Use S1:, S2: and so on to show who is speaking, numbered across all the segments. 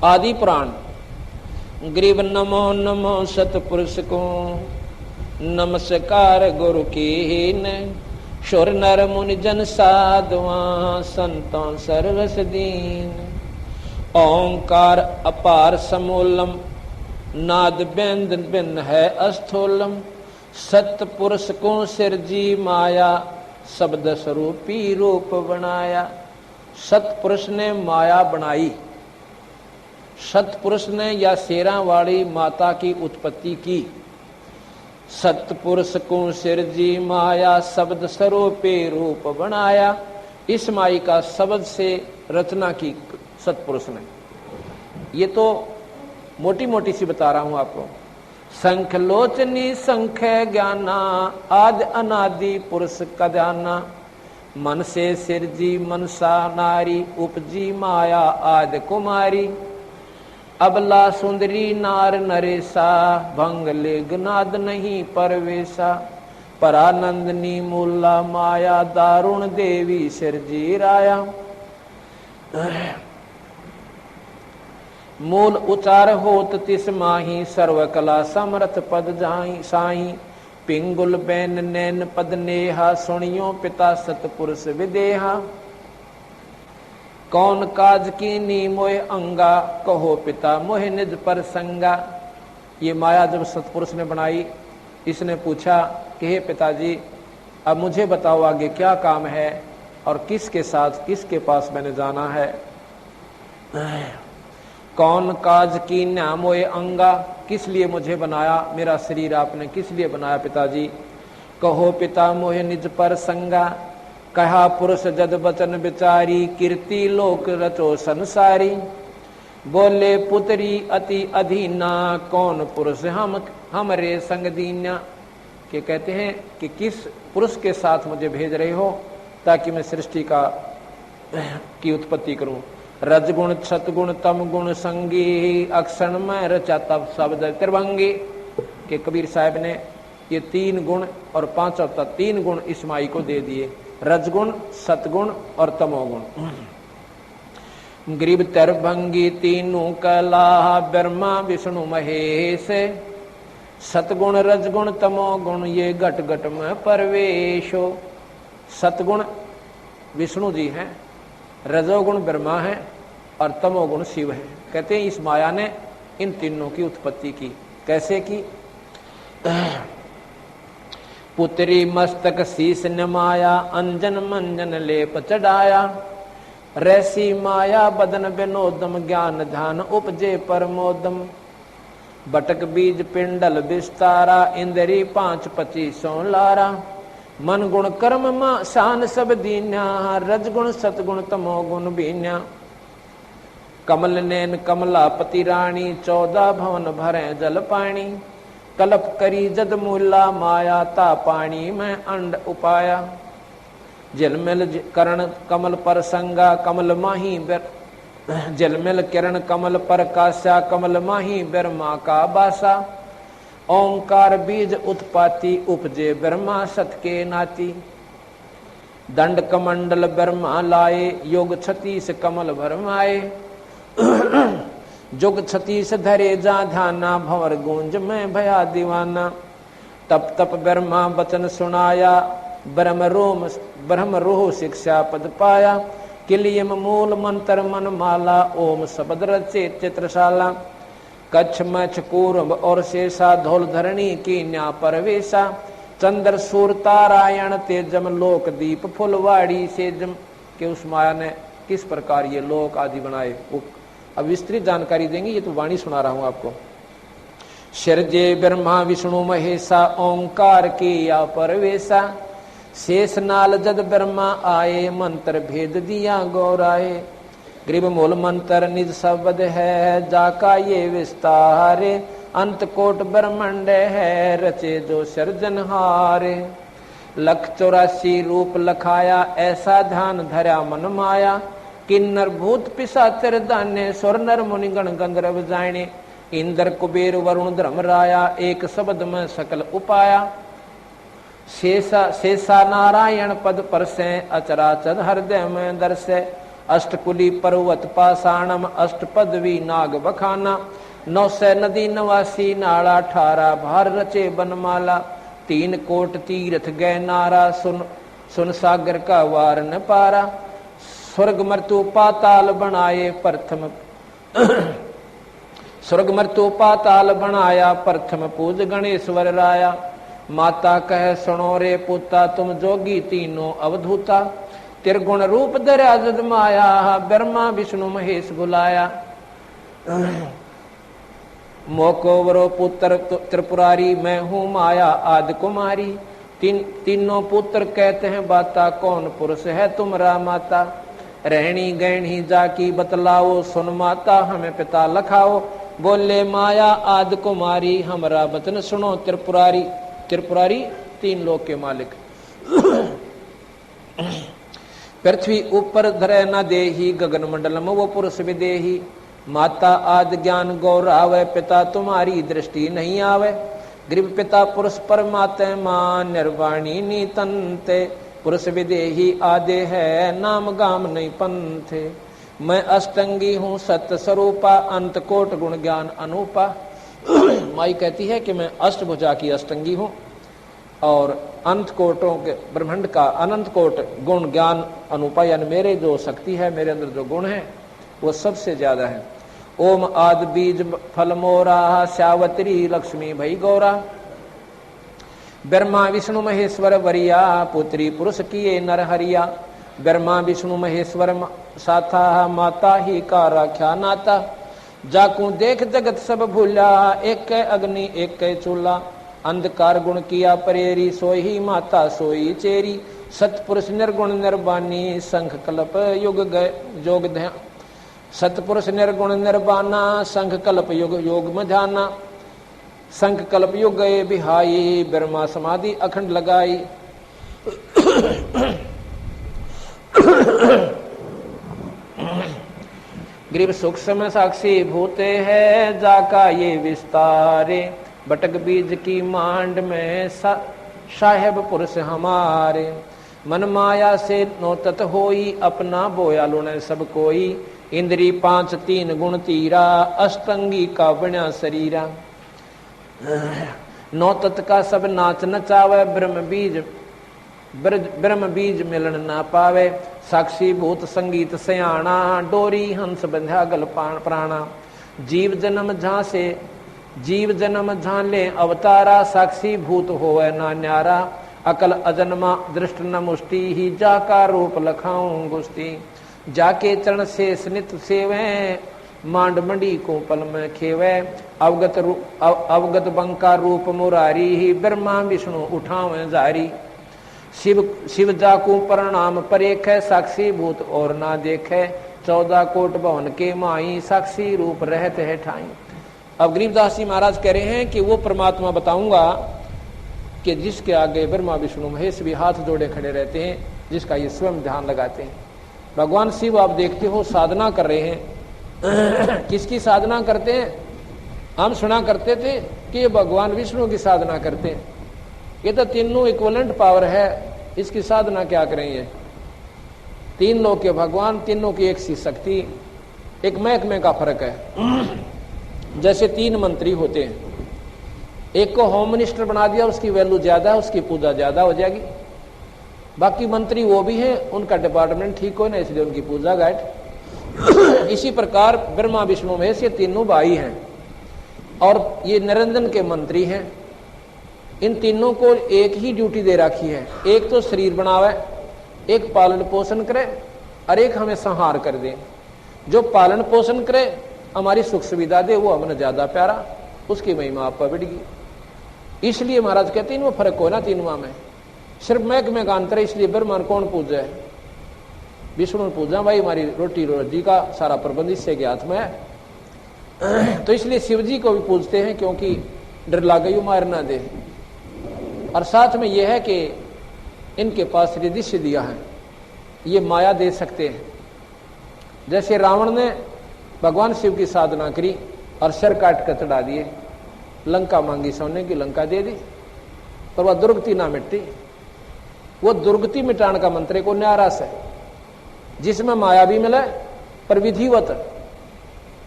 S1: आदि पुराण। ग्रीव नमो नमो सतपुरुष को, नमस्कार गुरु कीन। शोर नर मुनि जन साधुआ, संतों सर्वस दीन। ओंकार अपार समूलम, नाद बेंद बिन है अस्थूलम। सतपुरुष को सिरजी माया, शब्द स्वरूपी रूप बनाया। सतपुरुष ने माया बनाई, सतपुरुष ने या शेरा वाली माता की उत्पत्ति की। सतपुरुष को सिरजी माया, शब्द स्वरूपी रूप बनाया। इस माई का शब्द से रचना की सतपुरुष ने। ये तो मोटी मोटी सी बता रहा हूं आपको। शंख लोचनी शंख ज्ञाना, आदि अनादि पुरुष का ध्याना। मन से सिरजी मनसा नारी, उपजी माया आदि कुमारी। अबला सुंदरी नार नरेसा, भंगले गुनाद नहीं परवेशा। परानंदनी मूला माया, दारुण देवी सिरजी राया। मूल उचार होत तिस माही, सर्वकला समर्थ पद जाई साई। पिंगुल बैन नैन पद नेहा, सुनियो पिता सतपुरुष विदेहा। कौन काज कीनी मोह अंगा, कहो पिता मोह निज पर संगा। ये माया जब सतपुरुष ने बनाई, इसने पूछा कि हे पिताजी, अब मुझे बताओ आगे क्या काम है और किसके साथ किसके पास मैंने जाना है। कौन काज की न्यामोए अंगा, किस लिए मुझे बनाया, मेरा शरीर आपने किस लिए बनाया पिताजी। कहो पिता मोह निज पर संगा, कहा पुरुष जद बचन विचारी। कीर्ति लोक रचो संसारी, बोले पुत्री अति अधीना। कौन पुरुष हमरे संग दीन्या। के कहते हैं कि किस पुरुष के साथ मुझे भेज रहे हो ताकि मैं सृष्टि की उत्पत्ति करूं। रजगुण सतगुण तम गुण संगी, अक्षण में रचा तब शब्द त्रिभंगी। के कबीर साहब ने ये 3 गुण और 5 3 गुण इस माई को दे दिए, रजगुण सतगुण और तमोगुण। ग्रीव त्रिभंगी तीनों कला, ब्रह्मा विष्णु महेश। सतगुण रजगुण तमोगुण, ये घट घट में परवेशो। सतगुण विष्णु जी हैं, रजोगुण ब्रह्मा है और तमोगुण शिव है। कहते हैं इस माया ने इन तीनों की उत्पत्ति की। कैसे की। पुत्री मस्तक शीस नमाया, अंजन मंजन लेप चढ़ाया। रैसी माया बदन विनोदम, ज्ञान ध्यान उपजे परमोदम। बटक बीज पिंडल विस्तारा, इंद्री 5 25 लारा। मन गुण कर्म मा शान सब दीन्या, रजगुण सतगुण तमोगुण बीन्या। कमल नैन कमलापति रानी, 14 भवन भरे जल पानी। कल्प करी जद मूला माया, ता पानी में अंड उपाया। जलमिल करण कमल पर संगा, कमल माही जलमिल किरण कमल पर कास्या। कमल माही ब्रह्मा का बासा। ओंकार बीज उत्पाती, उपजे ब्रह्मा सत के नाती। दंड कमंडल ब्रह्मा लाए, योग 36 कमल भरमाए। जुग 36 धरे जा ध्याना, भंवर गूंज में भया दीवाना। तप तप ब्रह्मा वचन सुनाया, ब्रह्म रोह शिक्षा पद पाया। किलियम मूल मंत्र मन माला, ओम शब्द रचे चित्रशाला। कच्छ मच्छ कूर्म और शेषा, धौल धरणी की न्या परवेशा। चंद्र सूर तारायण तेजम, लोक दीप फुलवाड़ी सेजम। के उस माया ने किस प्रकार ये लोक आदि बनाए, वो अब विस्तृत जानकारी देंगे। ये तो वाणी सुना रहा हूं आपको। शिरजे ब्रह्मा विष्णु महेशा, ओंकार की या परवेशा। शेष नाल जद ब्रह्मा आए, मंत्र भेद दिया गौराए। ग्रीव मूल मंत्र निज शब्द है, जाका ये विस्तारे। अंत कोट ब्रह्मंड है, रचे जो सृजनहारे। 184 रूप लखाया, ऐसा ध्यान धरा मन माया। किन्नर भूत पिशाचर दाने, सुर नर मुनि गण गंधर्व जाने। इंद्र कुबेर वरुण धर्म राया, एक शब्द में सकल उपाया। शेषा नारायण पद परसे, अचराचर हृदय में दर्शे। अष्टकुली पर्वत पाषाणम अष्टपदवी नाग बखाना 900 नदी 89 नाला 18 भार रचे बनमाला 3 कोट तीर्थ गए नारा सुन सागर का वार न पारा स्वर्ग मृत्यु पाताल बनाए प्रथम स्वर्ग मृत्यु पाताल बनाया प्रथम पूज गणेश्वर राया माता कह सुनो रे पुता तुम जोगी तीनों अवधूता त्रिगुण रूप धरा जद माया ब्रह्मा विष्णु महेश बुलाया मोको वरो पुत्र त्रिपुरारी मैं हूँ माया आदि कुमारी तीनों पुत्र कहते हैं बाता कौन पुरुष है तुमरा माता रहनी गहनी जाकी बतलाओ सुन माता हमें पिता लखाओ बोले माया आदि कुमारी हमरा वचन सुनो त्रिपुरारी त्रिपुरारी 3 लोक के मालिक पृथ्वी ऊपर धरे न देही गगन मंडलम वो पुरुष विदेही माता आदि ज्ञान गौरावे पिता तुम्हारी दृष्टि नहीं आवे गृह पिता पुरुष परमात्मा निर्वाणी नीतंते पुरुष विदेही आदे है नाम गाम नहीं पंथे मैं अष्टंगी हूँ सत्य स्वरूपा अंत कोट गुण ज्ञान अनूपा माई कहती है कि मैं अष्टभुजा की अष्टंगी हूँ और अंत कोटों के ब्रह्मांड का अनंत कोट गुण ज्ञान अनूपा यानी मेरे जो शक्ति है मेरे अंदर जो गुण है वो सबसे ज्यादा है ओम आदि बीज फल मोरा श्यावत्री लक्ष्मी भई गौरा ब्रह्मा विष्णु महेश्वर वरिया पुत्री पुरुष किए नर हरिया ब्रह्मा विष्णु महेश्वर साथा माता ही का राख्या नाता जाकू देख जगत सब भूला एक अग्नि एक चूल्हा अंधकार गुण किया परेरी सोई माता सोई चेरी सतपुरुष निर्गुण निर्वाणी संख कल्प युग जोग सतपुरुष निर्गुण निर्वाणा संख कल्प युग योग मझाना संख कल्प युग गए बिहाई ब्रह्मा समाधि अखंड लगाई ग्रीव सूक्ष्म साक्षी भूते है जाका ये विस्तारे बटक बीज की मांड में साहेब पुरुष हमारे मन माया से नोतत होई अपना बोया लुणे सब कोई इंद्री 5 3 गुण तीरा अष्टंगी का बण्या शरीरा नौतत का सब नाच नचावे ब्रह्म बीज मिलन ना पावे साक्षी भूत संगीत सयाणा डोरी हंस बंध्या गल प्राणा जीव जन्म झाले अवतारा साक्षी भूत होवे ना न्यारा अकल अजन्मा दृष्ट न मुष्टि ही जाका रूप लखाऊं गुस्ती जाके चरण से स्नित सेवे मांड मंडी को पल में खेवे अवगत बंका रूप मुरारी ही ब्रह्मा विष्णु उठावे जारी शिव जाकू प्रणाम परेख साक्षी भूत और ना देखे 14 कोट भवन के माई साक्षी रूप रहते है ठाई। अब गरीबदास जी महाराज कह रहे हैं कि वो परमात्मा बताऊंगा कि जिसके आगे ब्रह्मा विष्णु महेश भी हाथ जोड़े खड़े रहते हैं जिसका ये स्वयं ध्यान लगाते हैं। भगवान शिव आप देखते हो साधना कर रहे हैं किसकी साधना करते हैं? हम सुना करते थे कि ये भगवान विष्णु की साधना करते हैं। ये तो तीनों इक्विवेलेंट पावर है, इसकी साधना क्या करेंगे? 3 लोक के भगवान, तीनों की एक सी शक्ति, एक महकमे का फर्क है। जैसे 3 मंत्री होते हैं, एक को होम मिनिस्टर बना दिया, उसकी वैल्यू ज्यादा है, उसकी पूजा ज्यादा हो जाएगी। बाकी मंत्री वो भी हैं, उनका डिपार्टमेंट ठीक हो ना, इसलिए उनकी पूजा घाट। इसी प्रकार ब्रह्मा विष्णु महेश ये तीनों भाई हैं और ये निरंजन के मंत्री हैं। इन तीनों को एक ही ड्यूटी दे रखी है, एक तो शरीर बनावे, एक पालन पोषण करे और एक हमें संहार कर दे। जो पालन पोषण करे, हमारी सुख सुविधा दे, वो हमें ज्यादा प्यारा, उसकी महिमा आप पर बढ़ेगी। इसलिए महाराज कहते हैं वो फर्क हो ना तीनों में, सिर्फ महकमे का अंतर है। इसलिए ब्रह्मा कौन पूजा है? विष्णु पूजा, भाई हमारी रोटी रोजी का सारा प्रबंध इससे के हाथ में है। तो इसलिए शिव जी को भी पूजते हैं, क्योंकि डर लागे मार ना दे। और साथ में यह है कि इनके पास रिद्धि सिद्धियां हैं, ये माया दे सकते हैं। जैसे रावण ने भगवान शिव की साधना करी और सिर काट कर चढ़ा दिए, लंका मांगी, सोने की लंका दे दी, पर वह दुर्गति ना मिटती। वो दुर्गति मिटाने का मंत्र को न्यारा से जिसमें माया भी मिले पर विधिवत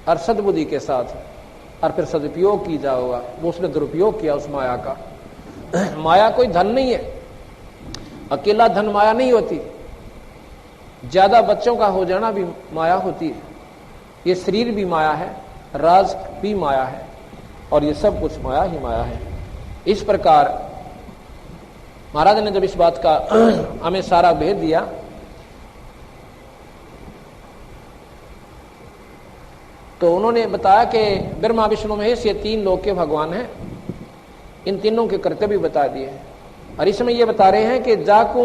S1: और सद्बुद्धि के साथ, और फिर सदुपयोग की जाओगा। वो उसने दुरुपयोग किया उस माया का। माया कोई धन नहीं है, अकेला धन माया नहीं होती, ज्यादा बच्चों का हो जाना भी माया होती है। ये शरीर भी माया है, राज भी माया है, और ये सब कुछ माया ही माया है। इस प्रकार महाराज ने जब इस बात का हमें सारा भेद दिया, तो उन्होंने बताया कि ब्रह्मा विष्णु महेश ये तीन लोक के भगवान हैं, इन तीनों के कर्तव्य बता दिए। और इसमें ये बता रहे हैं कि जाकू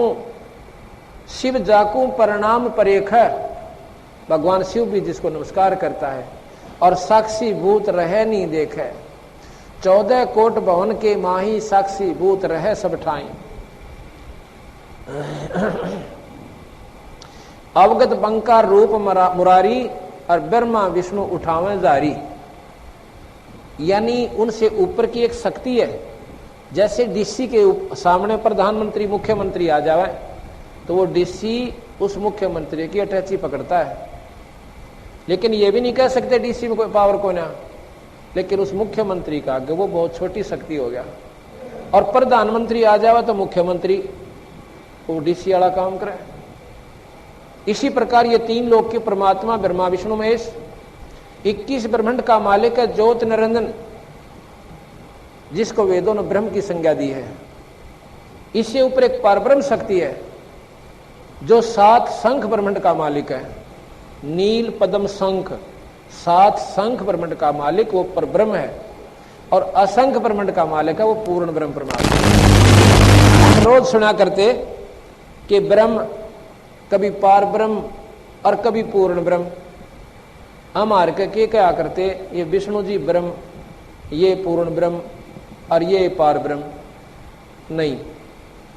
S1: शिव जाकू परिणाम परेख, भगवान शिव भी जिसको नमस्कार करता है, और साक्षी भूत रहे नहीं देखे, 14 कोट भवन के माही साक्षी भूत रहे सब ठाई, अवगत बंकार रूप मुरारी, और ब्रह्मा विष्णु उठावे जारी। यानी उनसे ऊपर की एक शक्ति है। जैसे डीसी के सामने प्रधानमंत्री मुख्यमंत्री आ जावे तो वो डीसी उस मुख्यमंत्री की अटैची पकड़ता है, लेकिन ये भी नहीं कह सकते डीसी में कोई पावर को ना, लेकिन उस मुख्यमंत्री का आगे वो बहुत छोटी शक्ति हो गया। और प्रधानमंत्री आ जावे तो मुख्यमंत्री वो डीसी वाला काम करे। इसी प्रकार ये तीन लोक के परमात्मा ब्रह्मा विष्णु महेश, 21 ब्रह्मांड का मालिक है ज्योत निरंजन, जिसको वेदों ने ब्रह्म की संज्ञा दी है। इससे ऊपर एक परब्रह्म शक्ति है जो 7 शंख ब्रह्मांड का मालिक है, नील पद्म शंख, 7 शंख ब्रह्मांड का मालिक वो परब्रह्म है, और असंख्य ब्रह्मांड का मालिक है वो पूर्ण ब्रह्म परमात्मा। रोज सुना करते कि ब्रह्म कभी पार ब्रह्म और कभी पूर्ण ब्रह्म। हम हार के क्या करते, ये विष्णु जी ब्रह्म, ये पूर्ण ब्रह्म और ये पार ब्रह्म। नहीं,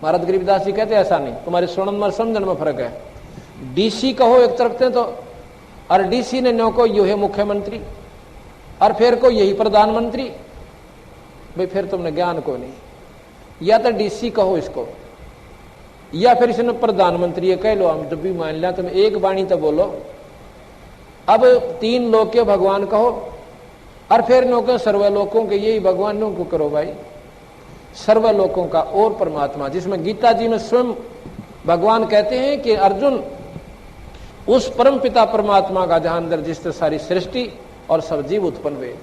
S1: महाराज गरीबदास जी कहते ऐसा नहीं, तुम्हारे सुनन और समझन में फर्क है। डीसी कहो एक तरफ से तो, और डीसी ने नो को यू है मुख्यमंत्री, और फिर को यही प्रधानमंत्री, भाई फिर तुमने ज्ञान को नहीं। या तो डीसी कहो इसको, या फिर इसने प्रधानमंत्री कह लो, हम जब भी मान लिया तुम एक वाणी तो बोलो। अब 3 लोक के भगवान कहो, और फिर नो के सर्वलोकों के यही भगवानों को करो भाई, सर्वलोकों का और परमात्मा, जिसमें गीता जी में स्वयं भगवान कहते हैं कि अर्जुन उस परम पिता परमात्मा का जहां अंदर जिससे सारी सृष्टि और सब जीव उत्पन्न हुए,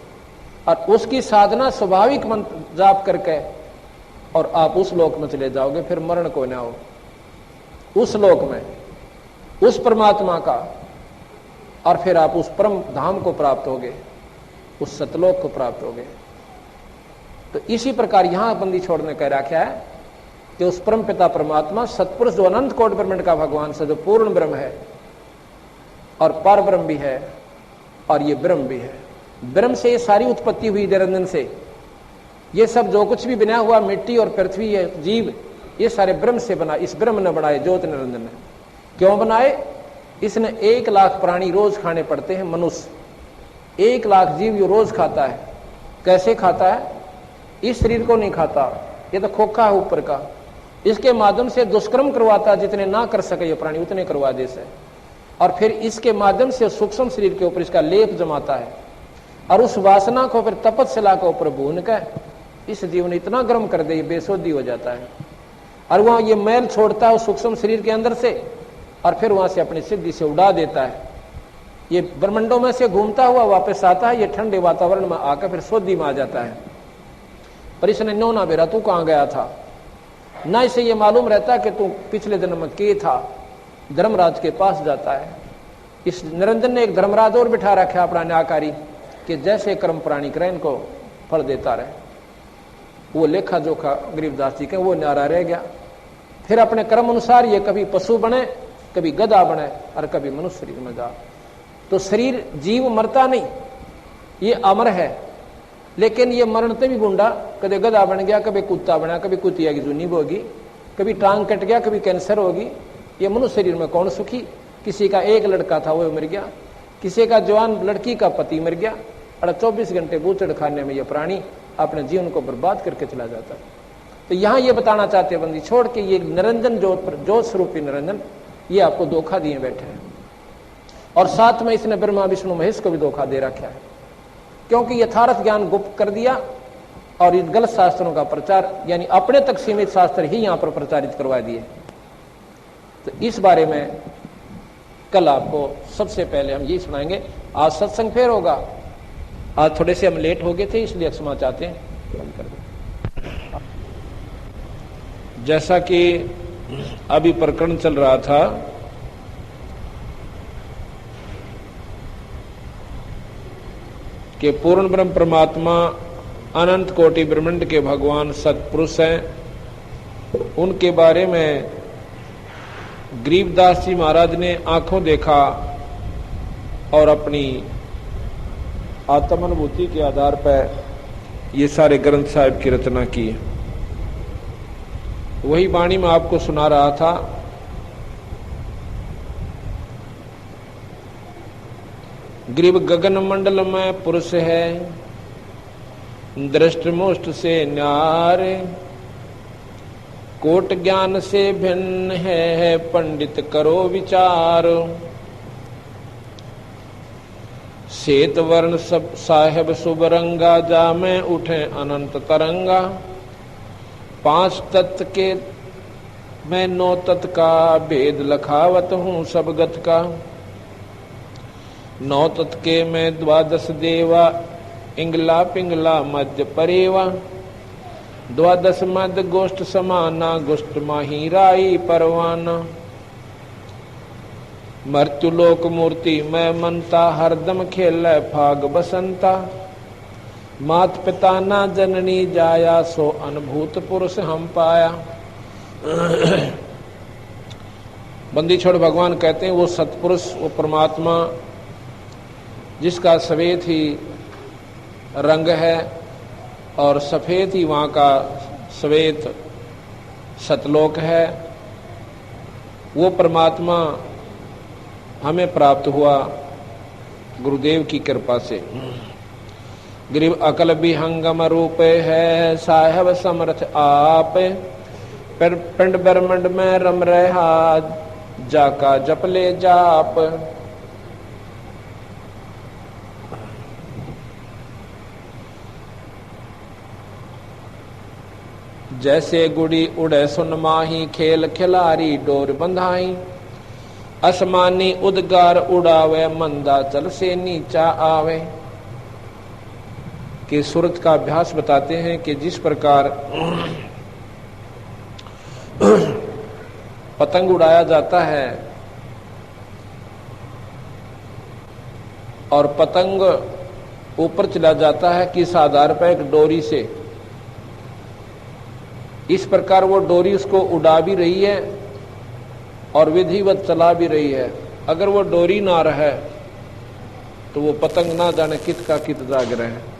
S1: और उसकी साधना स्वाभाविक मंत्र जाप करके और आप उस लोक में चले जाओगे, फिर मरण को ना हो। उस लोक में उस परमात्मा का, और फिर आप उस परम धाम को प्राप्त होगे, उस सतलोक को प्राप्त होगे। तो इसी प्रकार यहां बंदी छोड़ने का रखा है कि उस परम पिता परमात्मा सतपुरुष जो अनंत कोटि ब्रह्मांड का भगवान से जो पूर्ण ब्रह्म है और पर ब्रह्म भी है और ये ब्रह्म भी है। ब्रह्म से ये सारी उत्पत्ति हुई, निरंजन से ये सब जो कुछ भी बना हुआ, मिट्टी और पृथ्वी है, जीव, ये सारे ब्रह्म से बना, इस ब्रह्म ने बनाए, ज्योत निरंजन ने। क्यों बनाए? इसने 1 लाख प्राणी रोज खाने पड़ते हैं, मनुष्य 1 लाख जीव ये रोज खाता है। कैसे खाता है? इस शरीर को नहीं खाता, ये तो खोखा है ऊपर का, इसके माध्यम से दुष्कर्म करवाता, जितने ना कर सके ये प्राणी उतने करवा दे से, और फिर इसके माध्यम से सूक्ष्म शरीर के ऊपर इसका लेप जमाता है, और उस वासना को फिर तपस्या के ऊपर भून कर इस जीव ने इतना गर्म कर दे, बेसुधी हो जाता है, और वहां ये मैल छोड़ता है उस सूक्ष्म शरीर के अंदर से, और फिर वहां से अपनी सिद्धि से उड़ा देता है। ये ब्रह्मांडों में से घूमता हुआ वापस आता है, ये ठंडे वातावरण में आकर फिर शुद्धि में आ जाता है। पर इसने नो ना बेरा तू कहां गया था, ना इसे ये मालूम रहता कि तू पिछले जन्म में के था। धर्मराज के पास जाता है। इस निरंजन ने एक धर्मराज और बिठा रखा अपना न्यायकारी, कि जैसे कर्म प्राणी करे इनको फल देता रहे। वो लेखा जोखा गरीबदास जी के वो न्यारा रह गया। फिर अपने कर्म अनुसार ये कभी पशु बने, कभी गधा बने, और कभी मनुष्य शरीर में जा। तो शरीर जीव मरता नहीं, ये अमर है, लेकिन ये मरणते भी गुंडा, कभी गधा बन गया, कभी कुत्ता बना, कभी कुतिया की जूनी होगी, कभी टांग कट गया, कभी कैंसर होगी। ये मनुष्य शरीर में कौन सुखी? किसी का एक लड़का था वो मर गया, किसी का जवान लड़की का पति मर गया, और 24 घंटे बूचड़ खाने में ये प्राणी अपने जीवन को बर्बाद करके चला जाता है। तो यहां ये बताना चाहते हैं बंदी छोड़ के, ये निरंजन जो स्वरूपी निरंजन ये आपको धोखा दिए बैठे हैं। और साथ में इसने ब्रह्मा विष्णु महेश को भी धोखा दे रखा है, क्योंकि यथार्थ ज्ञान गुप्त कर दिया और इन गलत शास्त्रों का प्रचार यानी अपने तक सीमित शास्त्र ही यहां पर प्रचारित करवा दिए। तो इस बारे में कल आपको सबसे पहले हम यही सुनाएंगे। आज सत्संग फिर होगा, आज थोड़े से हम लेट हो गए थे इसलिए क्षमा चाहते हैं। बंद कर दो। जैसा कि अभी प्रकरण चल रहा था कि पूर्ण ब्रह्म परमात्मा अनंत कोटि ब्रह्मांड के भगवान सतपुरुष हैं, उनके बारे में गरीबदास जी महाराज ने आंखों देखा और अपनी आत्मानुभूति के आधार पर ये सारे ग्रंथ साहिब की रचना की। वही वाणी में आपको सुना रहा था। ग्रीव गगन मंडल में पुरुष है, दृष्ट मुष्ट से न्यारे, कोट ज्ञान से भिन्न है, पंडित करो विचार। श्वेत वर्ण सब साहेब शुभ रंगा, जा में उठे अनंत तरंगा। पांच तत्व के मैं नौ तत्व का, भेद लखावत हूँ सब गत का। नौ तत्व के मैं द्वादश देवा, इंगला पिंगला मध्य परेवा। द्वादश मध्य गोष्ठ समाना, गोष्ठ माही राई परवाना। मृत्युलोक मूर्ति मैं मनता, हरदम खेल फाग बसंता। मात पिता ना जननी जाया, सो अनुभूत पुरुष हम पाया। बंदी छोड़ भगवान कहते हैं वो सतपुरुष, वो परमात्मा जिसका सफेद ही रंग है और सफेद ही वहाँ का श्वेत सतलोक है, वो परमात्मा हमें प्राप्त हुआ गुरुदेव की कृपा से। ग्रीव अकल विहंगम रूप है, साहेब समर्थ आप। पिंड ब्रह्मंड में रम रहा, जाका जप ले जाप। जैसे गुड़ी उड़े सुन माही, खेल खिलारी डोर बंधाई। असमानी उद्गार उड़ावे, मंदा चल से नीचा आवे। कि सूरत का अभ्यास बताते हैं कि जिस प्रकार पतंग उड़ाया जाता है और पतंग ऊपर चला जाता है किस आधार पर, एक डोरी से। इस प्रकार वो डोरी उसको उड़ा भी रही है और विधिवत चला भी रही है। अगर वो डोरी ना रहे तो वो पतंग ना जाने कित का कित जाग रहे हैं।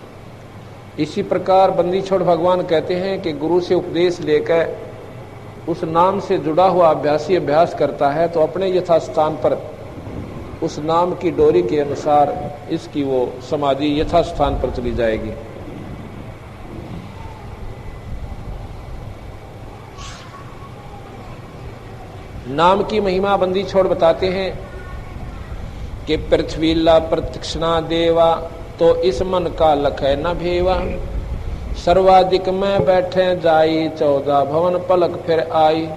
S1: इसी प्रकार बंदी छोड़ भगवान कहते हैं कि गुरु से उपदेश लेकर उस नाम से जुड़ा हुआ अभ्यासी अभ्यास करता है तो अपने यथास्थान पर उस नाम की डोरी के अनुसार इसकी वो समाधि यथास्थान पर चली जाएगी। नाम की महिमा बंदी छोड़ बताते हैं कि पृथ्वी ला प्रतीक्षणा देवा, तो इस मन का लखै न भेवा। सर्वाधिक में बैठे जाई, 14 भवन पलक फिर आई।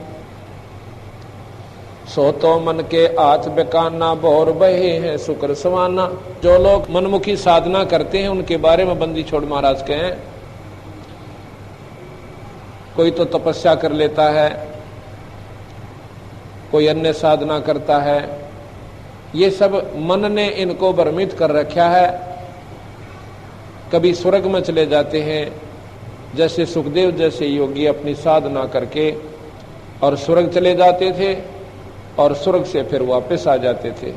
S1: सो तो मन के हाथ बेकाना, भौर बहे हैं शुक्र सवाना। जो लोग मनमुखी साधना करते हैं उनके बारे में बंदी छोड़ महाराज कहें, कोई तो तपस्या कर लेता है, कोई अन्य साधना करता है। ये सब मन ने इनको भ्रमित कर रखा है। कभी स्वर्ग में चले जाते हैं, जैसे सुखदेव जैसे योगी अपनी साधना करके और स्वर्ग चले जाते थे और स्वर्ग से फिर वापस आ जाते थे।